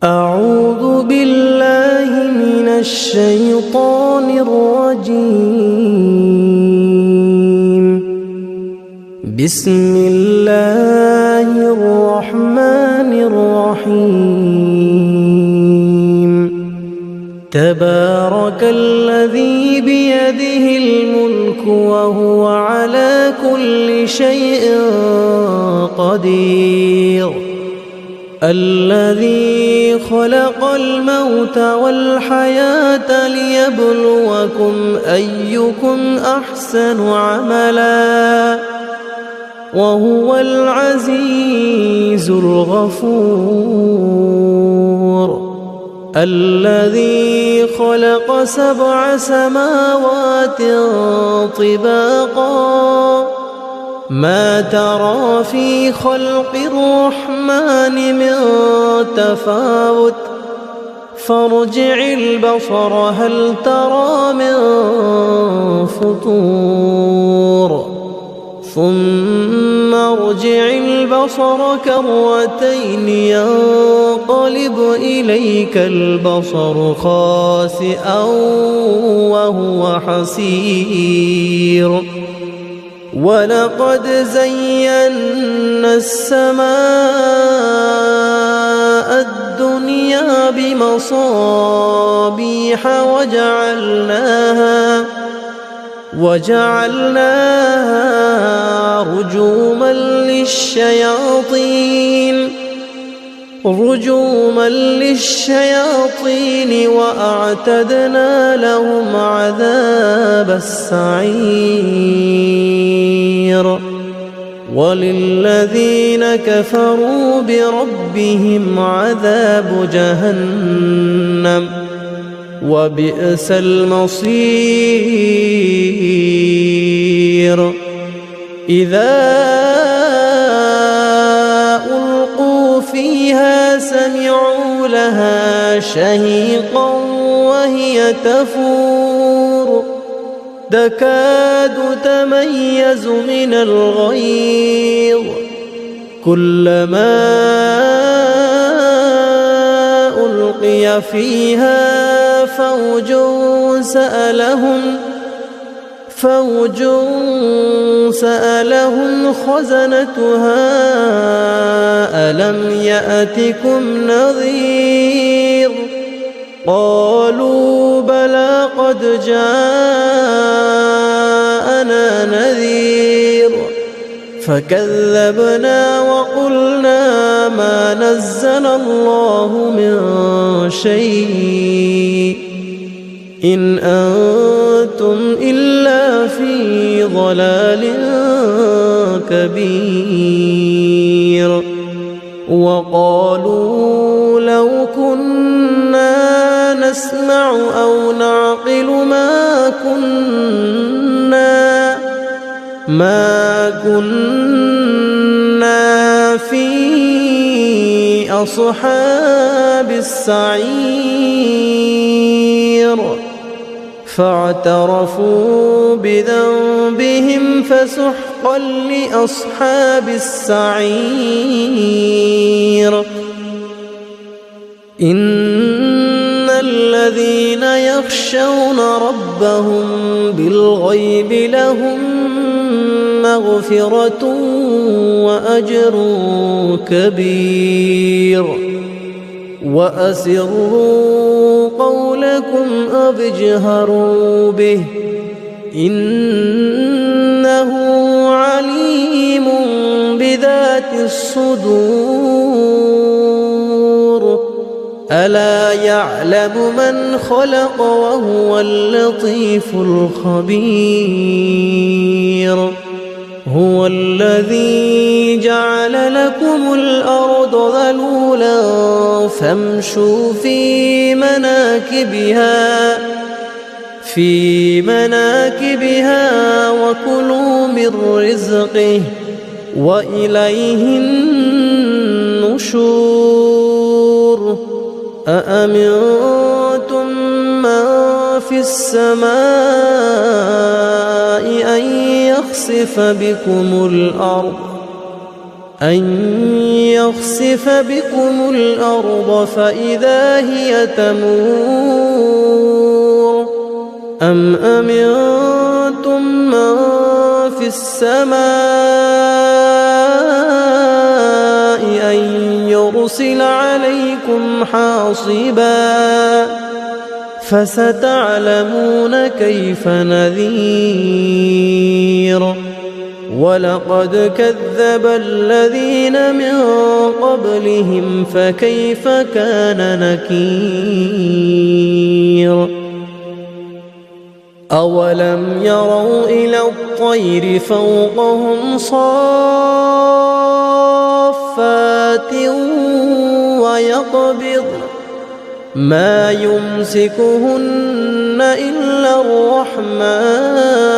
أعوذ بالله من الشيطان الرجيم. بسم الله الرحمن الرحيم. تبارك الذي بيده الملك وهو على كل شيء قدير. الذي خلق الموت والحياة ليبلوكم أيكم أحسن عملا وهو العزيز الغفور. الذي خلق 7 سماوات طباقا ما ترى في خلق الرحمن من تفاوت فارجع البصر هل ترى من فطور ثم ارجع البصر كرتين ينقلب إليك البصر خاسئا وهو حسير. ولقد زينا السماء الدنيا بمصابيح وجعلناها رجوما للشياطين وأعتدنا لهم عذاب السعير. وللذين كفروا بربهم عذاب جهنم وبئس المصير. إذا ألقوا فيها سمعوا لها شهيقا وهي تفور تكاد تميز من الغيظ كلما ألقي فيها فوج سألهم خزنتها ألم يأتكم نذير قالوا بلى قد جاءنا نذير فكذبنا وقلنا ما نزل الله من شيء إن أنتم إلا في ضلال كبير. وقالوا لو كنا نسمع أو نعقل ما كنا في أصحاب السعير. فاعترفوا بذنبهم فسحقا لأصحاب السعير. إن الذين يخشون ربهم بالغيب لهم مغفرة وأجر كبير. وأسروا قولكم أو اجهروا به إنه عليم بذات الصدور. ألا يعلم من خلق وهو اللطيف الخبير. هو الذي جعل لكم الأرض ذلولا فامشوا في مناكبها وكلوا من رزقه وإليه النشور. أأمنتم من في السماء أن يخسف بكم الأرض أن يخسف بكم الأرض فإذا هي تمور أم أمنتم من في السماء أن يرسل عليكم حاصبا فستعلمون كيف نذير ولقد كذب الذين من قبلهم فكيف كان نكير أولم يروا إلى الطير فوقهم صافات ويقبض ما يمسكهن إلا الرحمن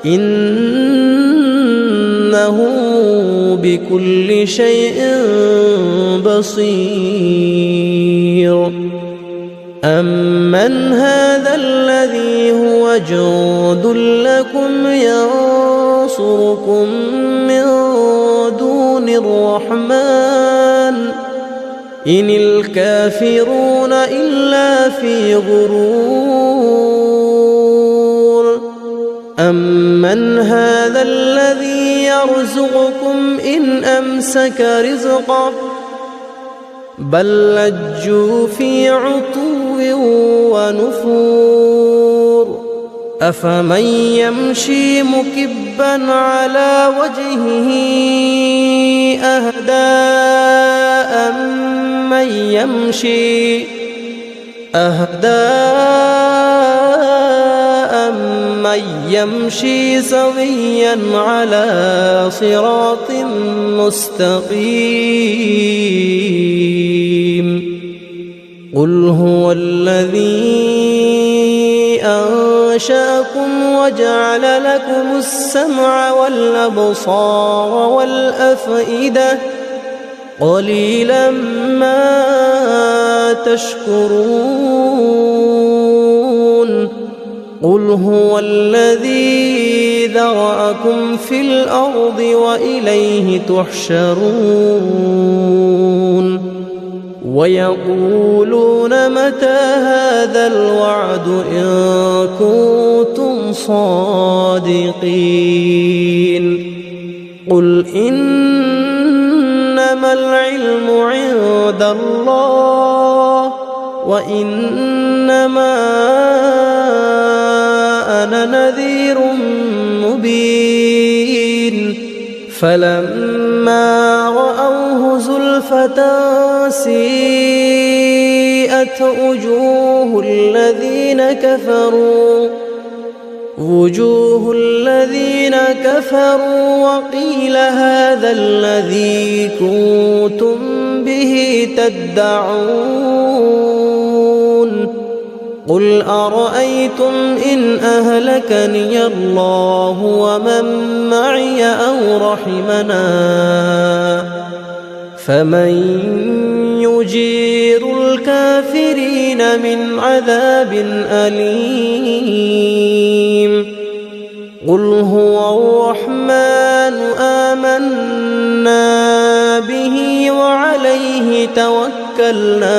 إنه بكل شيء بصير أمن هذا الذي هو جند لكم ينصركم من دون الرحمن إن الكافرون إلا في غرور أمن هذا الذي يرزقكم إن أمسك رزقه بل لجوا في عتو ونفور أفمن يمشي مكبا على وجهه أهدى أمن يمشي سويا على صراط مستقيم قل هو الذي أنشأكم وجعل لكم السمع والأبصار والأفئدة قليلا ما تشكرون قل هو الذي ذرأكم في الأرض وإليه تحشرون ويقولون متى هذا الوعد إن كنتم صادقين قل إنما العلم عند الله وإنما أنا نذير مبين فلما رأوه زلفة سيئت وجوه الذين كفروا وقيل هذا الذي كنتم به تدعون قل أرأيتم إن أهلكني الله ومن معي أو رحمنا فمن يجير الكافرين من عذاب أليم قل هو الرحمن آمنا به وعليه توكلنا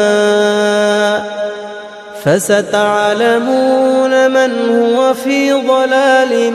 فستعلمون من هو في ضلال